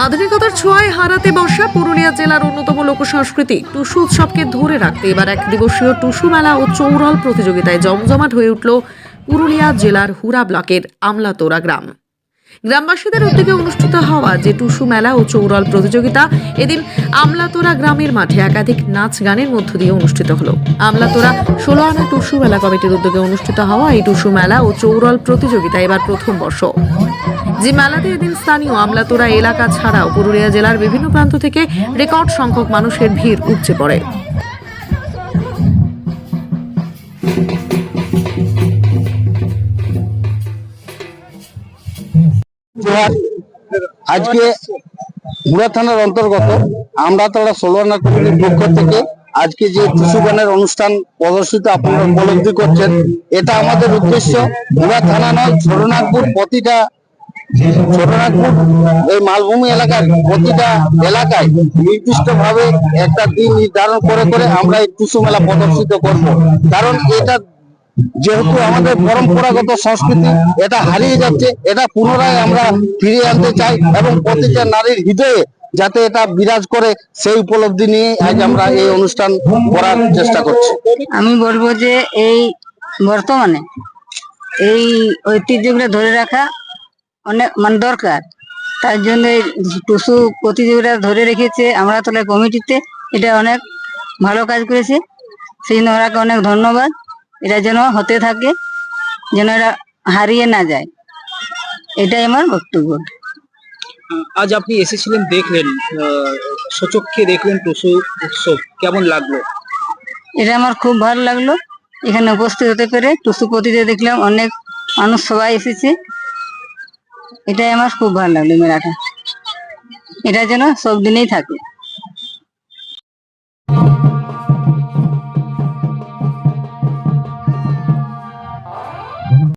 আধুনিকতার ছোঁয়ায় হারাতে বসা পুরুলিয়া জেলার অন্যতম লোকসংস্কৃতি টুসু উৎসবকে ধরে রাখতে এবার এক দিবসীয় টুসু মেলা ও চৌরল প্রতিযোগিতায় জমজমাট হয়ে উঠল পুরুলিয়া জেলার হুরা ব্লকের আমলাতোরা গ্রাম। গ্রামবাসীদের উদ্যোগে অনুষ্ঠিত হওয়া যে টুসু মেলা ও চৌরল প্রতিযোগিতা এদিন আমলাতোরা গ্রামের মাঠে একাধিক নাচ গানের মধ্য দিয়ে অনুষ্ঠিত হলো। আমলাতোরা 16 আনা টুসু মেলা কমিটির উদ্যোগে অনুষ্ঠিত হওয়া এই টুসু মেলা ও চৌরল প্রতিযোগিতা এবার প্রথম বর্ষ। যে মেলাতে এদিন স্থানীয় আমলাতোরা এলাকা ছাড়াও পুরুলিয়া জেলার বিভিন্ন প্রান্ত থেকে রেকর্ড সংখ্যক মানুষের ভিড় উপচে পড়ে। আজকে মুড়া থানার অন্তর্গত আমলাতোরা 16 আনা কমিটির পক্ষ থেকে আজকে যে টুসু গানের অনুষ্ঠান প্রদর্শিত আপনারা উপলব্ধি করছেন, এটা আমাদের উদ্দেশ্য মুড়া থানা নয়, ছোটনাগপুর এই মালভূমি এলাকার প্রতিটা এলাকায় নির্দিষ্ট ভাবে একটা দিন নির্ধারণ করে করে আমরা এই টুসু মেলা প্রদর্শিত করব। কারণ এটা যেহেতু আমাদের পরম্পরাগত সংস্কৃতি, এটা হারিয়ে যাচ্ছে, এটা পুনরায় আমরা ফিরিয়ে আনতে চাই এবং প্রতিটা নারীর হৃদয়ে যাতে এটা বিরাজ করে সেই উপলব্ধি নিয়ে আজ আমরা এই অনুষ্ঠান করার চেষ্টা করছি। আমি বলবো যে এই বর্তমানে এই ঐতিহ্যগুলো ধরে রাখা অনেক দরকার। তার জন্য এই টুসু প্রতিযোগিতা ধরে রেখেছে আমলাতোরা কমিটিতে, এটা অনেক ভালো কাজ করেছে, সেই জন্য ওরাকে অনেক ধন্যবাদ। এটা যেন হতে থাকে, যেন এরা হারিয়ে না যায়, এটাই আমার বক্তব্য। আজ আপনি এসেছিলেন, দেখলেন, সচক্ষে দেখলেন টুসু উৎসব, কেমন লাগলো? এটা আমার খুব ভালো লাগলো, এখানে উপস্থিত হতে পেরে। টুসু প্রতিযোগিতা দেখলাম, অনেক মানুষ সবাই এসেছে, এটাই আমার খুব ভালো লাগলো মেলাটা। এটা যেন সব দিনেই থাকে।